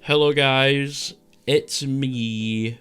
Hello guys, it's me,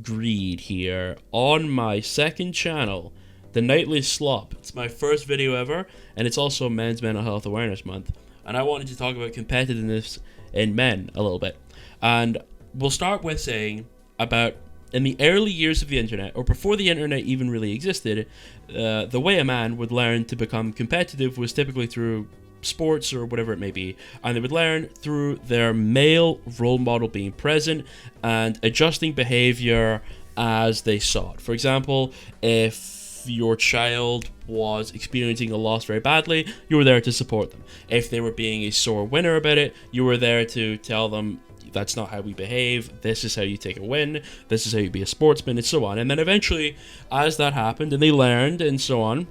Greed here, on my second channel, The Nightly Slop. It's my first video ever, and it's also Men's Mental Health Awareness Month, and I wanted to talk about competitiveness in men a little bit. And we'll start with saying about in the early years of the internet, or before the internet even really existed, the way a man would learn to become competitive was typically through sports or whatever it may be, and they would learn through their male role model being present and adjusting behavior as they saw it. For example, if your child was experiencing a loss very badly, you were there to support them. If they were being a sore winner about it, you were there to tell them, that's not how we behave, this is how you take a win, this is how you be a sportsman, and so on. And then eventually, as that happened and they learned and so on,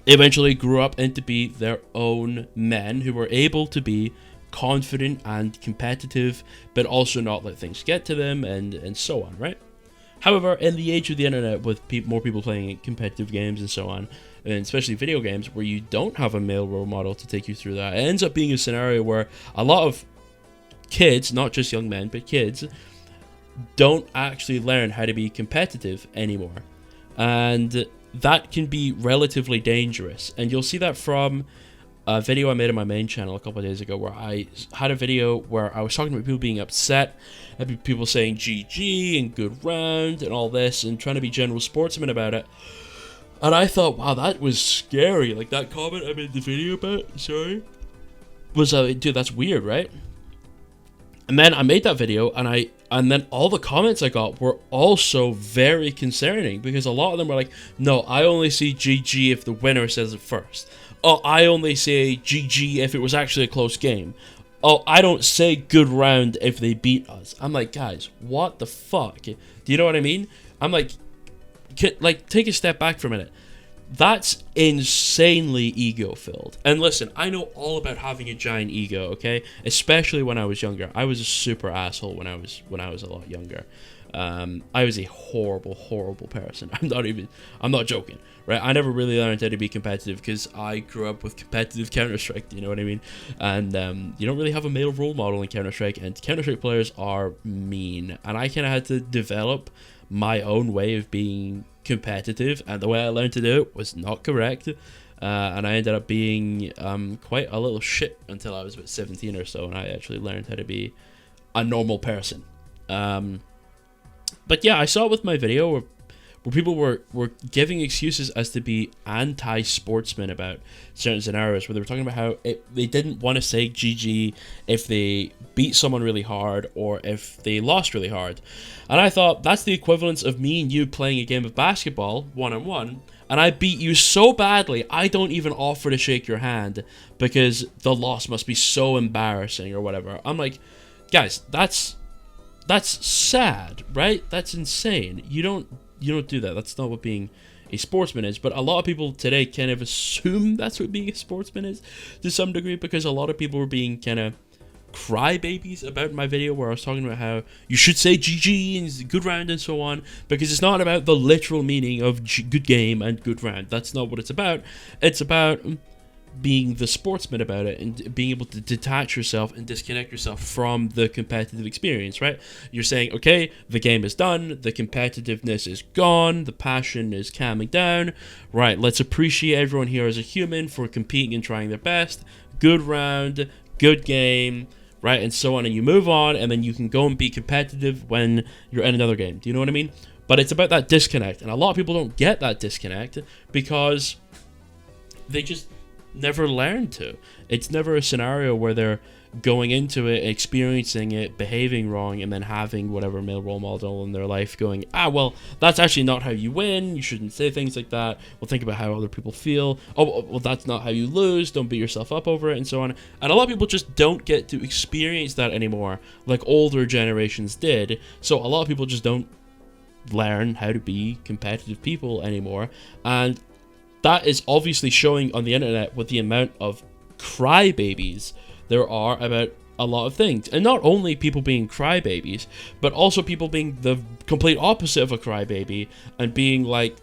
eventually grew up into be their own men who were able to be confident and competitive, but also not let things get to them and so on, right? However, in the age of the internet, with more people playing competitive games and so on, and especially video games, where you don't have a male role model to take you through that, it ends up being a scenario where a lot of kids, not just young men, but kids, don't actually learn how to be competitive anymore. And that can be relatively dangerous. And you'll see that from a video I made on my main channel a couple of days ago, where I had a video where I was talking about people being upset, and people saying GG and good round and all this, and trying to be general sportsmen about it. And I thought, wow, that was scary. Like, that comment I made the video about, sorry, was, dude, that's weird, right? And then I made that video, and then all the comments I got were also very concerning, because a lot of them were like, no, I only see GG if the winner says it first. Oh, I only say GG if it was actually a close game. Oh, I don't say good round if they beat us. I'm like, guys, what the fuck? Do you know what I mean? I'm like, take a step back for a minute. That's insanely ego-filled. And listen, I know all about having a giant ego, okay? Especially when I was younger. I was a super asshole when I was a lot younger. I was a horrible, horrible person. I'm not joking, right? I never really learned how to be competitive because I grew up with competitive Counter-Strike, you know what I mean? And you don't really have a male role model in Counter-Strike, and Counter-Strike players are mean. And I kind of had to develop my own way of being competitive, and the way I learned to do it was not correct, and I ended up being quite a little shit until I was about 17 or so, and I actually learned how to be a normal person. But yeah, I saw it with my video where people were giving excuses as to be anti-sportsmen about certain scenarios, where they were talking about how they didn't want to say GG if they beat someone really hard or if they lost really hard. And I thought, that's the equivalence of me and you playing a game of basketball one-on-one, and I beat you so badly I don't even offer to shake your hand because the loss must be so embarrassing or whatever. I'm like, guys, that's sad, right? That's insane. You don't do that. That's not what being a sportsman is. But a lot of people today kind of assume that's what being a sportsman is to some degree, because a lot of people were being kind of crybabies about my video where I was talking about how you should say GG and good round and so on, because it's not about the literal meaning of good game and good round. That's not what it's about. It's about being the sportsman about it and being able to detach yourself and disconnect yourself from the competitive experience, right? You're saying, okay, the game is done, the competitiveness is gone, the passion is calming down, right? Let's appreciate everyone here as a human for competing and trying their best. Good round, good game, right? And so on, and you move on, and then you can go and be competitive when you're in another game. Do you know what I mean? But it's about that disconnect, and a lot of people don't get that disconnect because they just never learn to. It's never a scenario where they're going into it, experiencing it, behaving wrong, and then having whatever male role model in their life going, well, that's actually not how you win, you shouldn't say things like that, well, think about how other people feel, well, that's not how you lose, don't beat yourself up over it, and so on. And a lot of people just don't get to experience that anymore like older generations did, so a lot of people just don't learn how to be competitive people anymore. And that is obviously showing on the internet with the amount of crybabies there are about a lot of things. And not only people being crybabies, but also people being the complete opposite of a crybaby and being like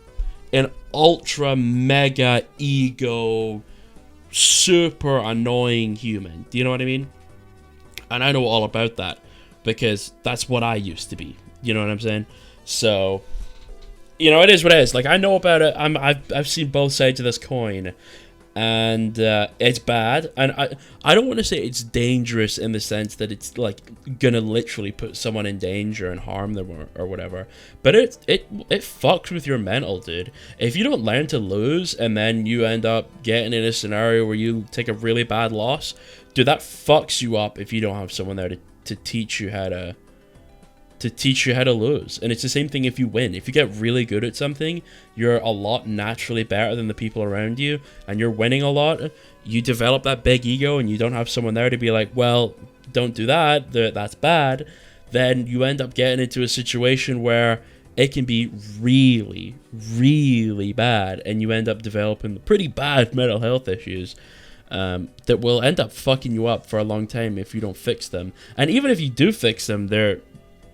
an ultra mega ego, super annoying human. Do you know what I mean? And I know all about that because that's what I used to be. You know what I'm saying? So, you know, it is what it is. Like, I know about it. I've seen both sides of this coin, and it's bad. And I don't want to say it's dangerous in the sense that it's like gonna literally put someone in danger and harm them or whatever. But it fucks with your mental, dude. If you don't learn to lose and then you end up getting in a scenario where you take a really bad loss, dude, that fucks you up if you don't have someone there to teach you how to lose. And it's the same thing if you win. If you get really good at something, you're a lot naturally better than the people around you, and you're winning a lot, you develop that big ego and you don't have someone there to be like, well, don't do that, that's bad. Then you end up getting into a situation where it can be really, really bad, and you end up developing pretty bad mental health issues that will end up fucking you up for a long time if you don't fix them. And even if you do fix them, they're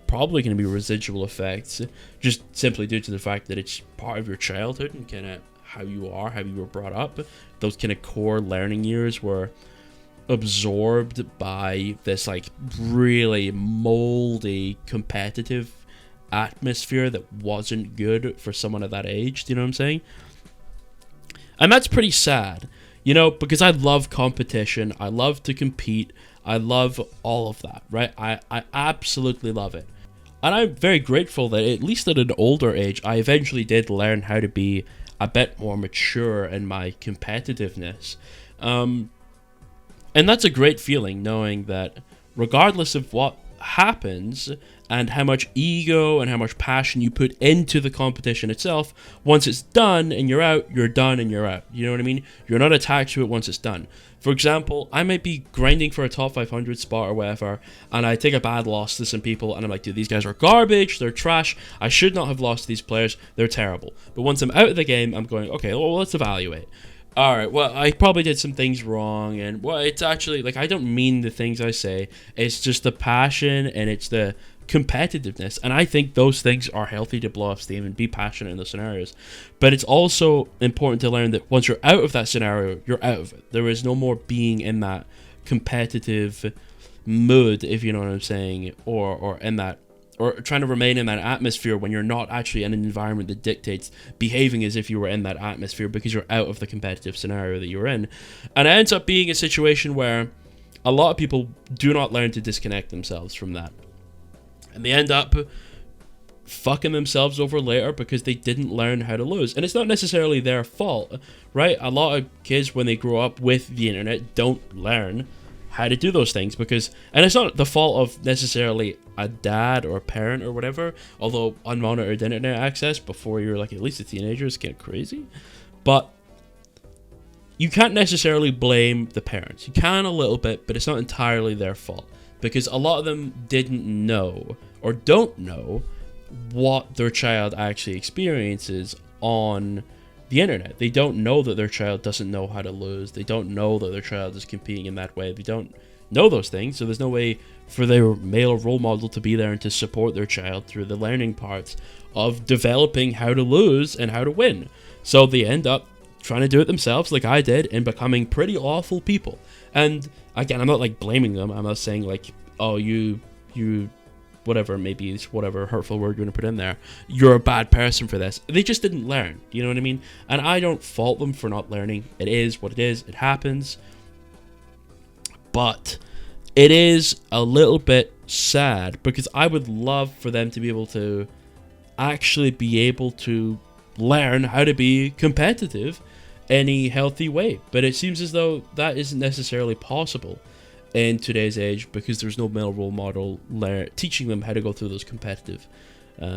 probably going to be residual effects, just simply due to the fact that it's part of your childhood and kind of how you were brought up. Those kind of core learning years were absorbed by this like really moldy competitive atmosphere that wasn't good for someone at that age. Do you know what I'm saying? And that's pretty sad, you know, because I love competition, I love to compete, I love all of that, right? I absolutely love it. And I'm very grateful that at least at an older age, I eventually did learn how to be a bit more mature in my competitiveness. And that's a great feeling, knowing that regardless of what happens and how much ego and how much passion you put into the competition itself, once it's done and you're out, you're done and you're out. You know what I mean? You're not attached to it once it's done. For example, I might be grinding for a top 500 spot or whatever, and I take a bad loss to some people, and I'm like, dude, these guys are garbage, they're trash, I should not have lost to these players, they're terrible. But once I'm out of the game, I'm going, okay, well, let's evaluate. Alright, well, I probably did some things wrong, and, well, it's actually, like, I don't mean the things I say, it's just the passion, and it's the competitiveness, and I think those things are healthy to blow off steam and be passionate in those scenarios. But it's also important to learn that once you're out of that scenario, you're out of it. There is no more being in that competitive mood, if you know what I'm saying, or in that, or trying to remain in that atmosphere when you're not actually in an environment that dictates behaving as if you were in that atmosphere, because you're out of the competitive scenario that you're in. And it ends up being a situation where a lot of people do not learn to disconnect themselves from that. And they end up fucking themselves over later because they didn't learn how to lose. And it's not necessarily their fault, right? A lot of kids, when they grow up with the internet, don't learn how to do those things because... And it's not the fault of necessarily a dad or a parent or whatever, although unmonitored internet access before you're like at least a teenager is kind of crazy. But you can't necessarily blame the parents. You can a little bit, but it's not entirely their fault. Because a lot of them didn't know or don't know what their child actually experiences on the internet. They don't know that their child doesn't know how to lose. They don't know that their child is competing in that way. They don't know those things, so there's no way for their male role model to be there and to support their child through the learning parts of developing how to lose and how to win. So they end up trying to do it themselves like I did and becoming pretty awful people. And again, I'm not like blaming them. I'm not saying like, oh, you whatever, maybe it's whatever hurtful word you want to put in there, you're a bad person for this. They just didn't learn, you know what I mean? And I don't fault them for not learning. It is what it is. It happens. But it is a little bit sad because I would love for them to be able to actually be able to learn how to be competitive in a healthy way. But it seems as though that isn't necessarily possible in today's age because there's no male role model teaching them how to go through those competitive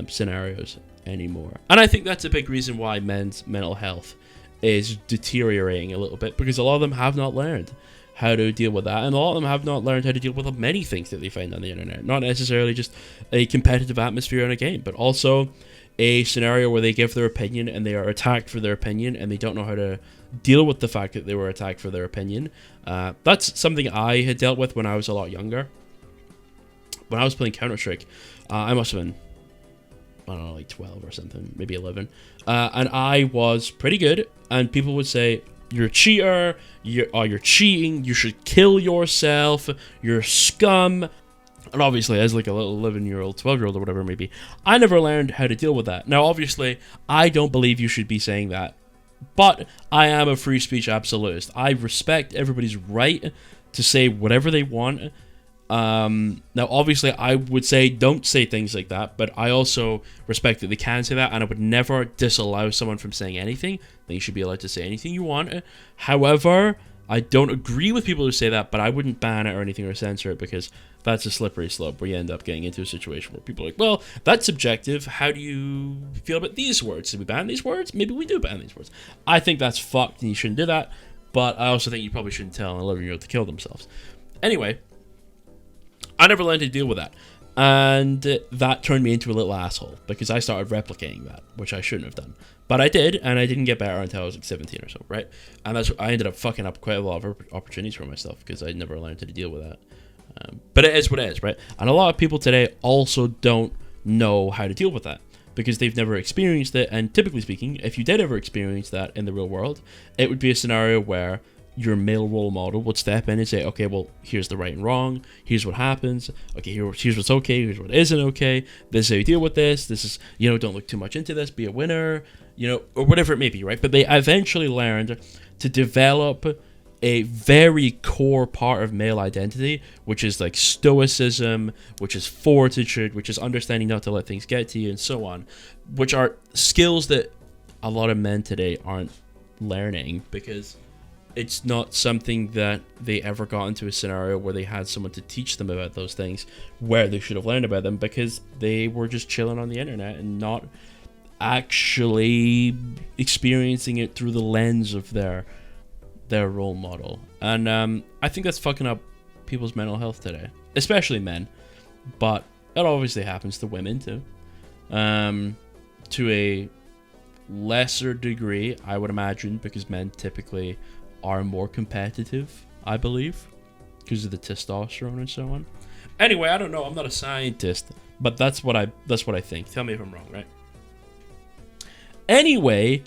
scenarios anymore. And I think that's a big reason why men's mental health is deteriorating a little bit, because a lot of them have not learned how to deal with that, and a lot of them have not learned how to deal with many things that they find on the internet. Not necessarily just a competitive atmosphere in a game, but also a scenario where they give their opinion and they are attacked for their opinion and they don't know how to deal with the fact that they were attacked for their opinion. That's something I had dealt with when I was a lot younger. When I was playing Counter-Strike, I must have been, I don't know, like 12 or something, maybe 11. And I was pretty good, and people would say, you're a cheater, you're cheating, you should kill yourself, you're scum. And obviously, as like a little 11-year-old, 12-year-old, or whatever it may be, I never learned how to deal with that. Now, obviously, I don't believe you should be saying that, but I am a free speech absolutist. I respect everybody's right to say whatever they want. Now, obviously, I would say don't say things like that, but I also respect that they can say that, and I would never disallow someone from saying anything. I think you should be allowed to say anything you want. However, I don't agree with people who say that, but I wouldn't ban it or anything or censor it, because that's a slippery slope where you end up getting into a situation where people are like, well, that's subjective. How do you feel about these words? Did we ban these words? Maybe we do ban these words. I think that's fucked and you shouldn't do that, but I also think you probably shouldn't tell an 11-year-old to kill themselves. Anyway, I never learned to deal with that, and that turned me into a little asshole because I started replicating that, which I shouldn't have done. But I did, and I didn't get better until I was like 17 or so, right? And I ended up fucking up quite a lot of opportunities for myself because I never learned how to deal with that. But it is what it is, right? And a lot of people today also don't know how to deal with that because they've never experienced it. And typically speaking, if you did ever experience that in the real world, it would be a scenario where your male role model would step in and say, okay, well, here's the right and wrong. Here's what happens. Okay, here's what's okay. Here's what isn't okay. This is how you deal with this. This is, don't look too much into this. Be a winner, or whatever it may be, right? But they eventually learned to develop a very core part of male identity, which is like stoicism, which is fortitude, which is understanding not to let things get to you, and so on, which are skills that a lot of men today aren't learning because it's not something that they ever got into a scenario where they had someone to teach them about those things where they should have learned about them because they were just chilling on the internet and not actually experiencing it through the lens of their role model. And I think that's fucking up people's mental health today, especially men, but it obviously happens to women too, to a lesser degree, I would imagine, because men typically are more competitive, I believe, because of the testosterone and so on. Anyway, I don't know, I'm not a scientist, but that's what I think. Tell me if I'm wrong, right? Anyway,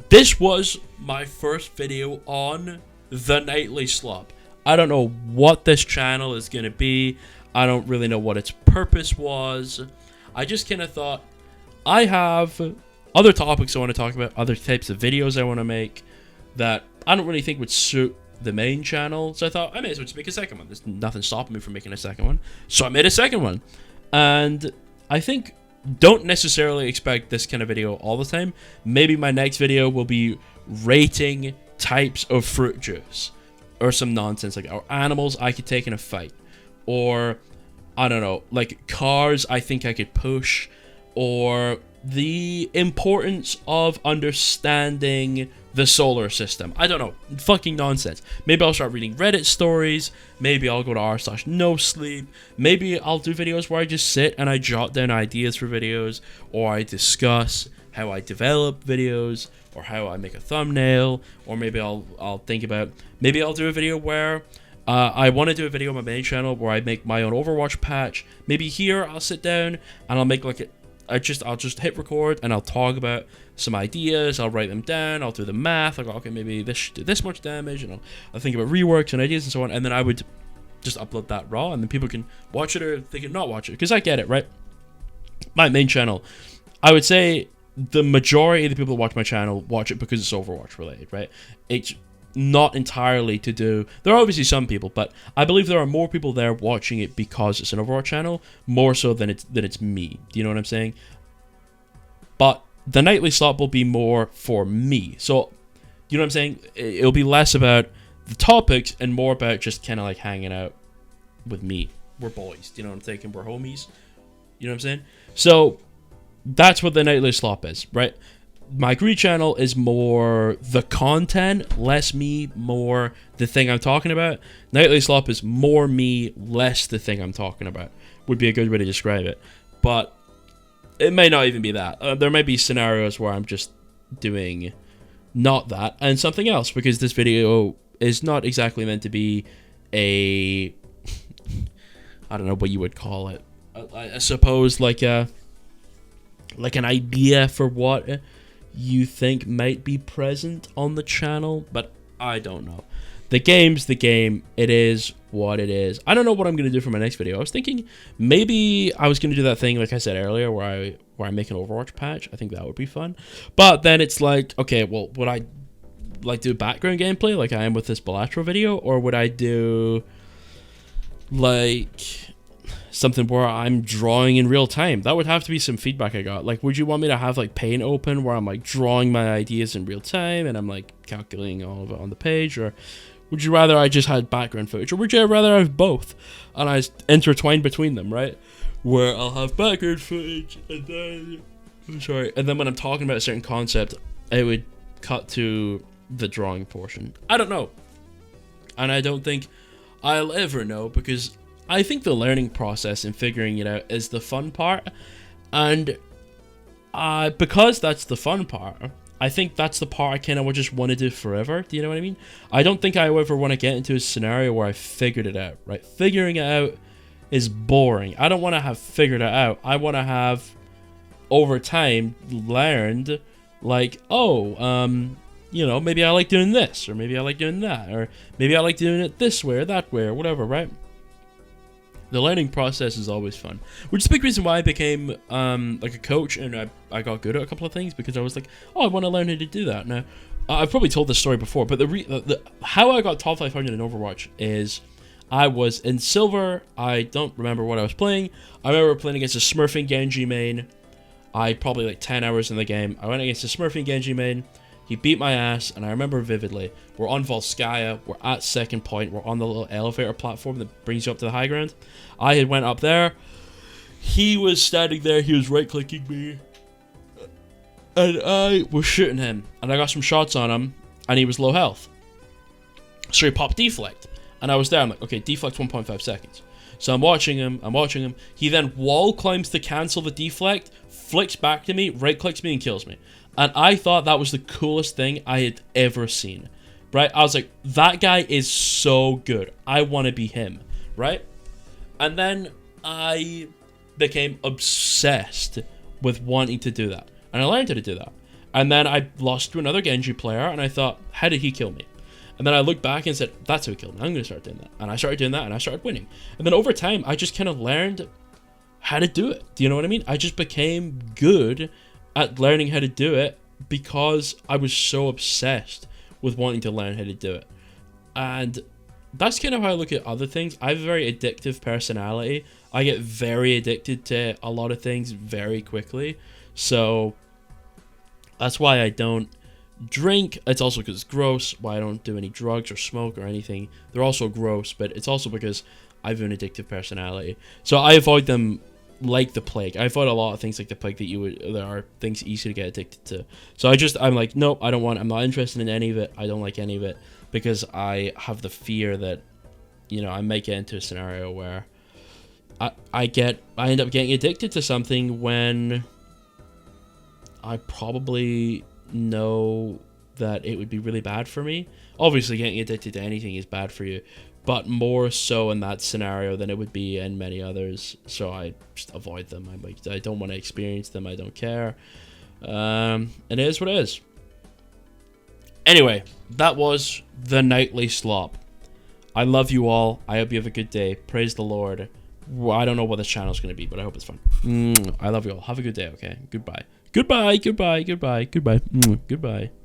this was my first video on the Nightly Slop. I don't know what this channel is going to be. I don't really know what its purpose was. I just kind of thought I have other topics I want to talk about, other types of videos I want to make that I don't really think would suit the main channel. So I thought I may as well just make a second one. There's nothing stopping me from making a second one. So I made a second one. And I think don't necessarily expect this kind of video all the time. Maybe my next video will be rating types of fruit juice or some nonsense like or animals I could take in a fight, or I don't know, like cars I think I could push, or the importance of understanding the solar system. I don't know, fucking nonsense. Maybe I'll start reading Reddit stories. Maybe I'll go to r/nosleep. Maybe I'll do videos where I just sit and I jot down ideas for videos, or I discuss how I develop videos, or how I make a thumbnail, or maybe I'll think about, maybe I'll do a video where I want to do a video on my main channel where I make my own Overwatch patch. Maybe here I'll sit down and I'll make like I'll just hit record and I'll talk about some ideas. I'll write them down. I'll do the math. I'll go, okay, maybe this should do this much damage, and I'll think about reworks and ideas and so on. And then I would just upload that raw, and then people can watch it or they can not watch it, because I get it, right? My main channel, I would say the majority of the people that watch my channel watch it because it's Overwatch related, right? It's not entirely to do, there are obviously some people, but I believe there are more people there watching it because it's an Overwatch channel, more so than it's me. Do you know what I'm saying? But the Nightly Slop will be more for me. So, you know what I'm saying? It'll be less about the topics and more about just kind of like hanging out with me. We're boys. Do you know what I'm saying? We're homies. You know what I'm saying? So, that's what the Nightly Slop is, right? My Greed channel is more the content, less me, more the thing I'm talking about. Nightly Slop is more me, less the thing I'm talking about. Would be a good way to describe it. But it may not even be that. There might be scenarios where I'm just doing not that and something else, because this video is not exactly meant to be a I don't know what you would call it. I suppose like an idea for what you think might be present on the channel, but I don't know. The game's the game. It is what it is. I don't know what I'm going to do for my next video. I was thinking maybe I was going to do that thing like I said earlier where I make an Overwatch patch. I think that would be fun. But then it's like, okay, well, would I like do background gameplay like I am with this Balatro video, or would I do like something where I'm drawing in real time? That would have to be some feedback I got. Like, would you want me to have like Paint open where I'm like drawing my ideas in real time and I'm like calculating all of it on the page, or would you rather I just had background footage, or would you rather have both and I intertwine between them, right? Where I'll have background footage and then and then when I'm talking about a certain concept, it would cut to the drawing portion. I don't know, and I don't think I'll ever know, because I think the learning process and figuring it out is the fun part, and because that's the fun part, I think that's the part I kind of just want to do forever. Do you know what I mean? I don't think I ever want to get into a scenario where I figured it out, right? Figuring it out is boring. I don't want to have figured it out. I want to have, over time, learned, like, oh, you know, maybe I like doing this, or maybe I like doing that, or maybe I like doing it this way or that way or whatever, right? The learning process is always fun, which is a big reason why I became like a coach, and I got good at a couple of things, because I was like, oh, I want to learn how to do that. Now, I've probably told this story before, but how I got top 500 in Overwatch is I was in silver. I don't remember what I was playing. I remember playing against a Smurfing Genji main. I probably like 10 hours in the game. I went against a Smurfing Genji main. He beat my ass, and I remember vividly. We're on Volskaya. We're at second point. We're on the little elevator platform that brings you up to the high ground. I had went up there. He was standing there. He was right-clicking me. And I was shooting him. And I got some shots on him, and he was low health. So he popped deflect. And I was there. I'm like, okay, deflect 1.5 seconds. So I'm watching him. He then wall climbs to cancel the deflect, flicks back to me, right-clicks me, and kills me. And I thought that was the coolest thing I had ever seen, right? I was like, that guy is so good. I want to be him, right? And then I became obsessed with wanting to do that. And I learned how to do that. And then I lost to another Genji player, and I thought, how did he kill me? And then I looked back and said, that's how he killed me. I'm going to start doing that. And I started doing that, and I started winning. And then over time, I just kind of learned how to do it. Do you know what I mean? I just became good at learning how to do it because I was so obsessed with wanting to learn how to do it. And that's kind of how I look at other things. I have a very addictive personality. I get very addicted to a lot of things very quickly. So that's why I don't drink. It's also because it's gross. Why I don't do any drugs or smoke or anything. They're also gross, but it's also because I have an addictive personality. So I avoid them like the plague. I avoid a lot of things like the plague that are things easy to get addicted to. So I'm like, nope, I'm not interested in any of it. I don't like any of it, because I have the fear that, you know, I might get into a scenario where I end up getting addicted to something when I probably know that it would be really bad for me. Obviously, getting addicted to anything is bad for you, but more so in that scenario than it would be in many others. So I just avoid them. I'm like, I don't want to experience them. I don't care. It is what it is. Anyway, that was the Nightly Slop. I love you all. I hope you have a good day. Praise the Lord. I don't know what this channel is going to be, but I hope it's fun. I love you all. Have a good day, okay? Goodbye. Goodbye, goodbye, goodbye, goodbye, goodbye.